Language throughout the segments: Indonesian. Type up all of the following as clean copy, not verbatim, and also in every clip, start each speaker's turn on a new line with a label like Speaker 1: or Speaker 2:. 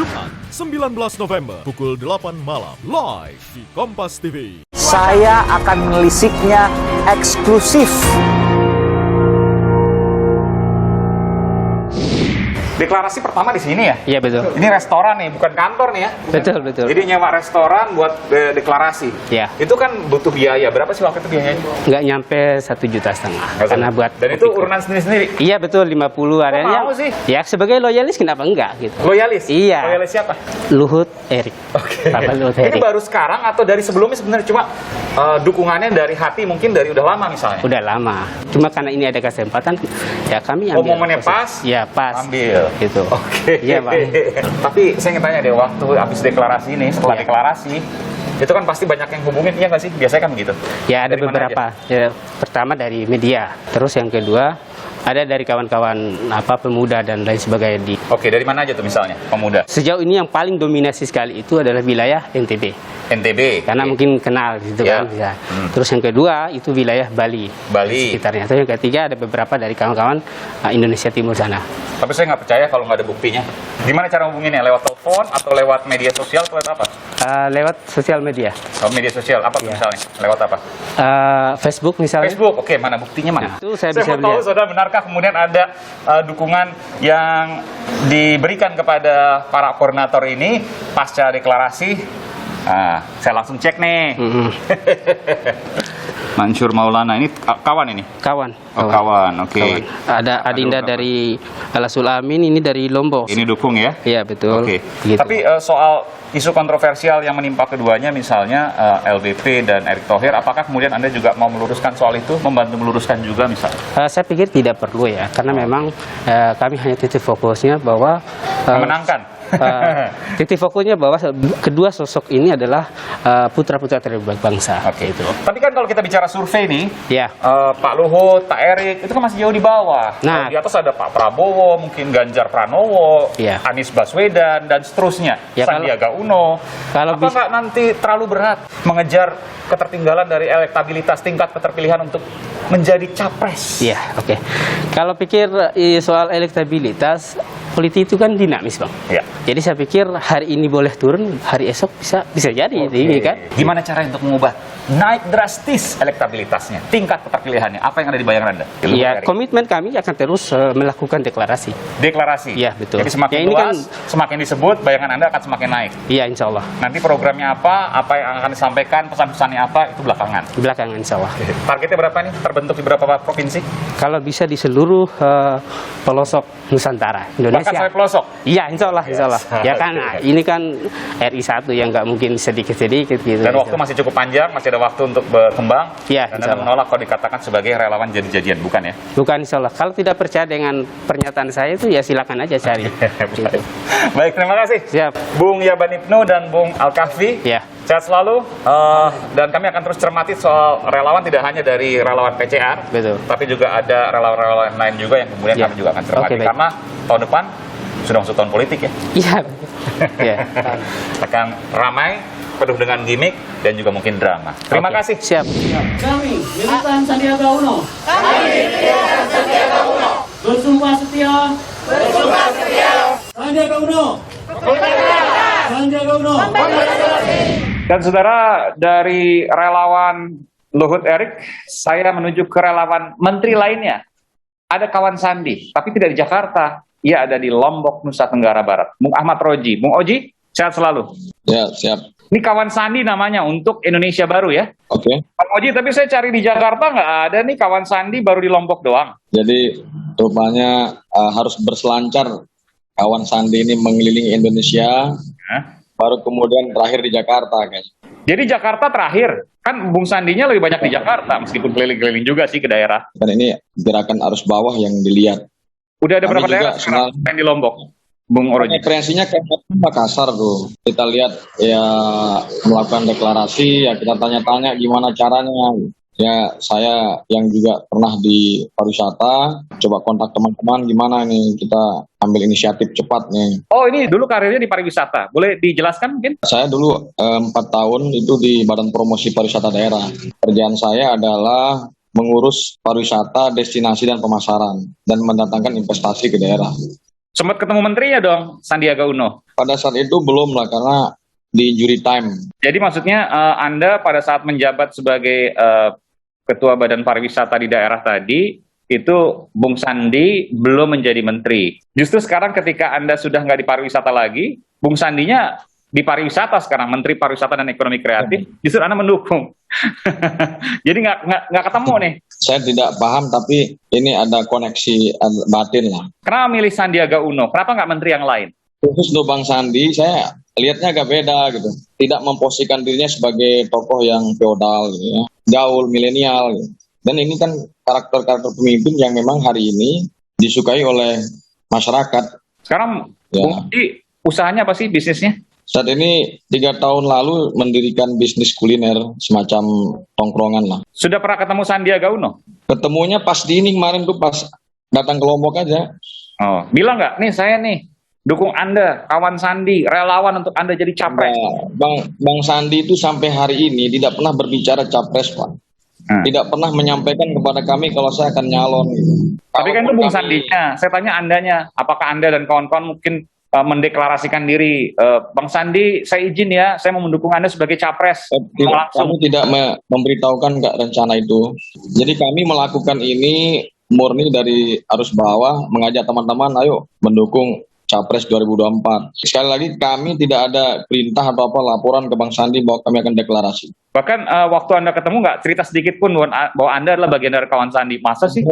Speaker 1: Jumat 19 November pukul 8 malam live di Kompas TV.
Speaker 2: Saya akan menelisiknya eksklusif.
Speaker 3: Deklarasi pertama di sini ya?
Speaker 4: Iya betul.
Speaker 3: Ini restoran nih, bukan kantor nih ya?
Speaker 4: Betul betul.
Speaker 3: Jadi nyewa restoran buat deklarasi.
Speaker 4: Iya.
Speaker 3: Itu kan butuh biaya. Berapa sih waktu itu biayanya?
Speaker 4: Nggak nyampe 1,5 juta. Karena buat
Speaker 3: Dan itu urunan sendiri-sendiri?
Speaker 4: Iya betul 50 ada
Speaker 3: Kok
Speaker 4: yang.
Speaker 3: mau sih?
Speaker 4: Ya sebagai loyalis kenapa enggak gitu.
Speaker 3: Loyalis?
Speaker 4: Iya.
Speaker 3: Loyalis siapa?
Speaker 4: Luhut Erik.
Speaker 3: Oke.
Speaker 4: Bapak Luhut
Speaker 3: Ini
Speaker 4: Erik.
Speaker 3: baru sekarang atau dari sebelumnya sebenarnya cuma dukungannya dari hati mungkin dari udah lama misalnya?
Speaker 4: Udah lama. Cuma karena ini ada kesempatan ya kami ambil.
Speaker 3: Momennya pas?
Speaker 4: Ya pas.
Speaker 3: Ambil.
Speaker 4: Gitu.
Speaker 3: Oke.
Speaker 4: Iya Pak.
Speaker 3: Tapi saya ingin tanya deh, waktu habis deklarasi ini, setelah
Speaker 4: Iya.
Speaker 3: deklarasi, itu kan pasti banyak yang hubungin, iya nggak sih? Biasanya kan begitu.
Speaker 4: Ya ada
Speaker 3: Dari mana
Speaker 4: beberapa. Ya, pertama dari media, terus yang kedua ada dari kawan-kawan pemuda dan lain sebagainya di.
Speaker 3: Oke, dari mana aja tuh misalnya, pemuda?
Speaker 4: Sejauh ini yang paling dominasi sekali itu adalah wilayah NTB.
Speaker 3: NTB.
Speaker 4: Karena
Speaker 3: Oke.
Speaker 4: mungkin kenal gitu
Speaker 3: Ya.
Speaker 4: kan. Ya. Terus yang kedua itu wilayah Bali.
Speaker 3: Bali.
Speaker 4: Sekitarnya. Terus yang ketiga ada beberapa dari kawan-kawan Indonesia Timur sana.
Speaker 3: Tapi saya nggak percaya kalau nggak ada buktinya. Gimana cara hubunginnya? Lewat telepon atau lewat media sosial atau lewat apa?
Speaker 4: Lewat sosial media.
Speaker 3: Oh, media sosial apa tuh
Speaker 4: Ya.
Speaker 3: misalnya? Lewat apa?
Speaker 4: Facebook misalnya.
Speaker 3: Facebook. Oke, mana buktinya mana?
Speaker 4: Nah, itu saya bisa
Speaker 3: mau tahu,
Speaker 4: lihat.
Speaker 3: saudara, benarkah kemudian ada dukungan yang diberikan kepada para koordinator ini pasca deklarasi? Nah, saya langsung cek nih.
Speaker 4: Mm-mm.
Speaker 3: Mansur Maulana ini kawan ini.
Speaker 4: Kawan.
Speaker 3: Oh, kawan. Oke.
Speaker 4: Kawan. Ada Adinda
Speaker 3: berapa?
Speaker 4: dari Alasul Amin, ini dari Lombok.
Speaker 3: Ini dukung ya?
Speaker 4: Iya betul.
Speaker 3: Oke.
Speaker 4: Gitu.
Speaker 3: Tapi soal isu kontroversial yang menimpa keduanya, misalnya LBP dan Erick Thohir, apakah kemudian Anda juga mau meluruskan soal itu, membantu meluruskan juga misalnya?
Speaker 4: Saya pikir tidak perlu ya, karena memang kami hanya titik fokusnya bahwa
Speaker 3: Memenangkan.
Speaker 4: titik fokusnya bahwa kedua sosok ini adalah putra-putra terbaik bangsa.
Speaker 3: Oke.
Speaker 4: Gitu.
Speaker 3: Tapi kan kalau kita bicara survei nih,
Speaker 4: Ya.
Speaker 3: Pak Luhut, Pak Erick, itu kan masih jauh di bawah.
Speaker 4: Nah.
Speaker 3: Di atas ada Pak Prabowo, mungkin Ganjar Pranowo,
Speaker 4: Iya.
Speaker 3: Anies Baswedan, dan seterusnya.
Speaker 4: Ya,
Speaker 3: Sandiaga Uno.
Speaker 4: kalau
Speaker 3: Apa nggak nanti terlalu berat mengejar ketertinggalan dari elektabilitas tingkat keterpilihan untuk menjadi capres?
Speaker 4: Iya, oke. Kalau pikir soal elektabilitas, politik itu kan dinamis, Bang.
Speaker 3: Iya.
Speaker 4: Jadi saya pikir hari ini boleh turun, hari esok bisa jadi ini kan.
Speaker 3: Gimana caranya untuk mengubah naik drastis elektabilitasnya, tingkat keterpilihannya? Apa yang ada di bayangan Anda?
Speaker 4: Iya, komitmen kami akan terus melakukan deklarasi.
Speaker 3: Deklarasi.
Speaker 4: Iya, betul.
Speaker 3: Jadi semakin
Speaker 4: Ya, ini
Speaker 3: luas,
Speaker 4: kan-
Speaker 3: semakin disebut, bayangan Anda akan semakin naik.
Speaker 4: Iya, insya Allah.
Speaker 3: Nanti programnya apa yang akan disampaikan, pesan-pesannya apa, itu belakangan.
Speaker 4: Belakangan insya Allah.
Speaker 3: Targetnya berapa nih? Terbentuk di berapa provinsi?
Speaker 4: Kalau bisa di seluruh pelosok Nusantara, Indonesia.
Speaker 3: Bahkan sampai pelosok?
Speaker 4: Iya, insya Allah, insya Allah.
Speaker 3: Yes.
Speaker 4: Ya kan, ini kan RI 1 yang nggak mungkin sedikit-sedikit gitu.
Speaker 3: Dan waktu masih cukup panjang, masih ada waktu untuk berkembang.
Speaker 4: Iya,
Speaker 3: Dan
Speaker 4: insya
Speaker 3: Anda
Speaker 4: Allah.
Speaker 3: menolak kalau dikatakan sebagai relawan jadi-jadian, bukan ya?
Speaker 4: Bukan insya Allah. Kalau tidak percaya dengan pernyataan saya itu ya silakan aja cari. Gitu.
Speaker 3: Baik, terima kasih.
Speaker 4: Siap.
Speaker 3: Bung Yaban Ibnu dan Bung Al-Kahfi.
Speaker 4: Ya.
Speaker 3: Sehat selalu. Dan kami akan terus cermati soal relawan, tidak hanya dari relawan PCR,
Speaker 4: Betul.
Speaker 3: tapi juga ada relawan-relawan lain juga yang kemudian
Speaker 4: Ya.
Speaker 3: kami juga akan cermati.
Speaker 4: Oke, baik.
Speaker 3: Karena tahun depan sudah masuk tahun politik ya.
Speaker 4: Iya. Ya.
Speaker 3: Akan ramai, penuh dengan gimmick dan juga mungkin drama. Terima
Speaker 4: Oke.
Speaker 3: kasih.
Speaker 4: Siap.
Speaker 5: Kami, militan Sandiaga Uno. Bersumpah setia. Sandiaga Uno. Sandiaga Uno.
Speaker 3: Dan saudara, dari relawan Luhut Erik, saya menuju ke relawan menteri lainnya. Ada kawan Sandi, tapi tidak di Jakarta. Ia ada di Lombok, Nusa Tenggara Barat. Bung Ahmad Roji. Bung Oji, sehat selalu.
Speaker 6: Ya, siap.
Speaker 3: Ini kawan Sandi namanya untuk Indonesia Baru ya.
Speaker 6: Oke.
Speaker 3: Bang Oji, tapi saya cari di Jakarta nggak ada nih kawan Sandi, baru di Lombok doang.
Speaker 6: Jadi rupanya harus berselancar kawan Sandi ini mengelilingi Indonesia,
Speaker 3: Hah?
Speaker 6: baru kemudian terakhir di Jakarta, guys.
Speaker 3: Jadi Jakarta terakhir. Kan Bung Sandinya lebih banyak di Jakarta, meskipun keliling-keliling juga sih ke daerah.
Speaker 6: Dan ini gerakan arus bawah yang dilihat.
Speaker 3: Udah ada
Speaker 6: Kami
Speaker 3: berapa
Speaker 6: juga
Speaker 3: daerah sekarang
Speaker 6: senang.
Speaker 3: yang di Lombok? Bung Oroji.
Speaker 6: Referensinya ke Makassar tuh. Kita lihat ya melakukan deklarasi, ya kita tanya-tanya gimana caranya. Ya saya yang juga pernah di pariwisata, coba kontak teman-teman gimana nih kita ambil inisiatif cepat nih.
Speaker 3: Oh, ini dulu karirnya di pariwisata. Boleh dijelaskan mungkin?
Speaker 6: Saya dulu 4 tahun itu di Badan Promosi Pariwisata Daerah. Kerjaan saya adalah mengurus pariwisata, destinasi, dan pemasaran, dan mendatangkan investasi ke daerah.
Speaker 3: Sempat ketemu menterinya dong, Sandiaga Uno.
Speaker 6: Pada saat itu belum lah, karena di injury time.
Speaker 3: Jadi maksudnya Anda pada saat menjabat sebagai Ketua Badan Pariwisata di daerah tadi, itu Bung Sandi belum menjadi menteri. Justru sekarang ketika Anda sudah nggak di pariwisata lagi, Bung Sandinya di pariwisata sekarang, Menteri Pariwisata dan Ekonomi Kreatif, justru Anda mendukung. Jadi nggak ketemu nih.
Speaker 6: Saya tidak paham, tapi ini ada koneksi batin lah.
Speaker 3: Kenapa milih Sandiaga Uno? Kenapa nggak menteri yang lain?
Speaker 6: Khusus untuk Bang Sandi, saya lihatnya agak beda gitu. Tidak memposisikan dirinya sebagai tokoh yang feodal, gitu ya, gaul, milenial. Gitu. Dan ini kan karakter-karakter pemimpin yang memang hari ini disukai oleh masyarakat.
Speaker 3: Sekarang
Speaker 6: Ya.
Speaker 3: Bung Sandi usahanya apa sih, bisnisnya?
Speaker 6: Saat ini 3 tahun lalu mendirikan bisnis kuliner semacam tongkrongan lah.
Speaker 3: Sudah pernah ketemu Sandiaga Uno?
Speaker 6: Ketemunya pas di ini kemarin tuh, pas datang ke Lombok aja.
Speaker 3: Oh, bilang nggak? Nih saya nih dukung Anda, kawan Sandi, relawan untuk Anda jadi capres.
Speaker 6: Bang Sandi itu sampai hari ini tidak pernah berbicara capres, Pak. Tidak pernah menyampaikan kepada kami kalau saya akan nyalon. Gitu.
Speaker 3: Tapi kan itu
Speaker 6: Kalaupun
Speaker 3: Bung Sandinya. Saya tanya Andanya, apakah Anda dan kawan-kawan mungkin mendeklarasikan diri, Bang Sandi, saya izin ya, saya mau mendukung Anda sebagai capres.
Speaker 6: Kami tidak memberitahukan nggak rencana itu. Jadi kami melakukan ini murni dari arus bawah, mengajak teman-teman, ayo mendukung Capres 2024. Sekali lagi, kami tidak ada perintah atau apa laporan ke Bang Sandi bahwa kami akan deklarasi.
Speaker 3: Bahkan waktu Anda ketemu nggak cerita sedikit pun bahwa Anda adalah bagian dari kawan Sandi. Masa sih?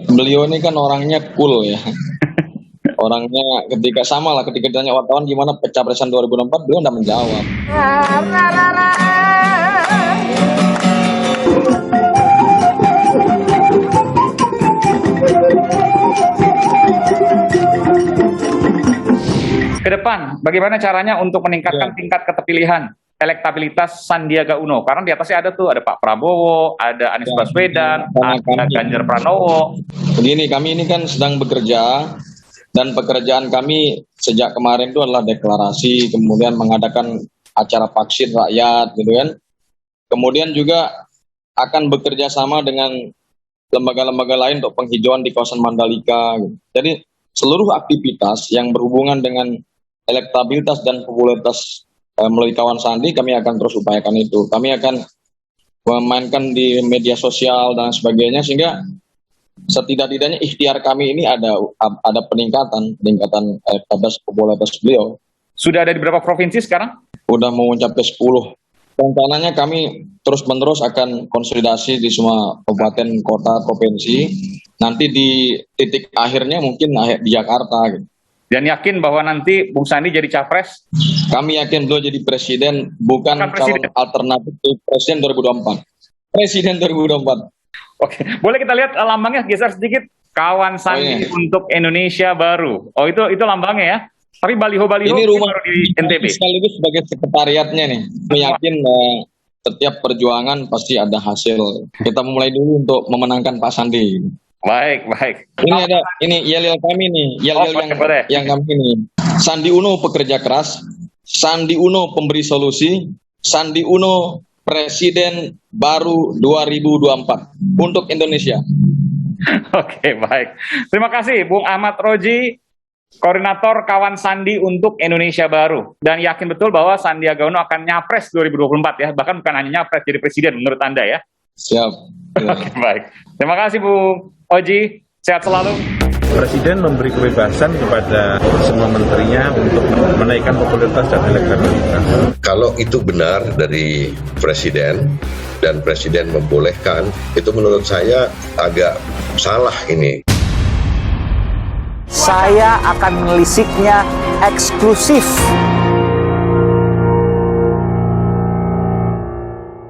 Speaker 6: Beliau ini kan orangnya cool ya. Orangnya ketika sama lah, ketika ditanya wartawan gimana pencapresan 2024, beliau nggak menjawab.
Speaker 3: Ke depan, bagaimana caranya untuk meningkatkan tingkat keterpilihan, elektabilitas Sandiaga Uno? Karena di atasnya ada tuh, ada Pak Prabowo, ada Anies Baswedan, ada Ganjar Pranowo.
Speaker 6: Begini, kami ini kan sedang bekerja, dan pekerjaan kami sejak kemarin itu adalah deklarasi, kemudian mengadakan acara vaksin rakyat, gitu kan. Kemudian juga akan bekerja sama dengan lembaga-lembaga lain untuk penghijauan di kawasan Mandalika. Gitu. Jadi seluruh aktivitas yang berhubungan dengan elektabilitas dan popularitas melalui kawan Sandi, kami akan terus upayakan itu. Kami akan memainkan di media sosial dan sebagainya, sehingga setidak-tidaknya ikhtiar kami ini ada peningkatan elektabilitas popularitas beliau.
Speaker 3: Sudah ada di berapa provinsi sekarang?
Speaker 6: Udah mau mencapai 10. Rencananya kami terus-menerus akan konsolidasi di semua kabupaten, kota, provinsi. Nanti di titik akhirnya mungkin di Jakarta. Gitu.
Speaker 3: Dan yakin bahwa nanti Bung Sandi jadi capres?
Speaker 6: Kami yakin beliau jadi presiden, bukan calon alternatif presiden 2024. Presiden 2024.
Speaker 3: Oke, boleh kita lihat lambangnya, geser sedikit. Kawan Sandi untuk Indonesia Baru. Oh, itu lambangnya ya. Tapi baliho-baliho
Speaker 6: ini rumah
Speaker 3: baru di NTB.
Speaker 6: Sekaligus sebagai sekretariatnya nih. Saya yakin setiap perjuangan pasti ada hasil. Kita mulai dulu untuk memenangkan Pak Sandi.
Speaker 3: Baik.
Speaker 6: Ini yel-yel kami nih, yel-yel yang kami ini. Sandi Uno pekerja keras, Sandi Uno pemberi solusi, Sandi Uno Presiden Baru 2024 untuk Indonesia.
Speaker 3: Oke, baik. Terima kasih Bung Ahmad Roji, Koordinator Kawan Sandi untuk Indonesia Baru. Dan yakin betul bahwa Sandiaga Uno akan nyapres 2024 ya, bahkan bukan hanya nyapres, jadi presiden menurut Anda ya?
Speaker 6: Siap.
Speaker 3: Oke, baik. Terima kasih Bung Oji, sehat selalu.
Speaker 7: Presiden memberi kebebasan kepada semua menterinya untuk menaikkan popularitas dan elektabilitas.
Speaker 8: Kalau itu benar dari Presiden dan Presiden membolehkan, itu menurut saya agak salah ini.
Speaker 2: Saya akan menelisiknya eksklusif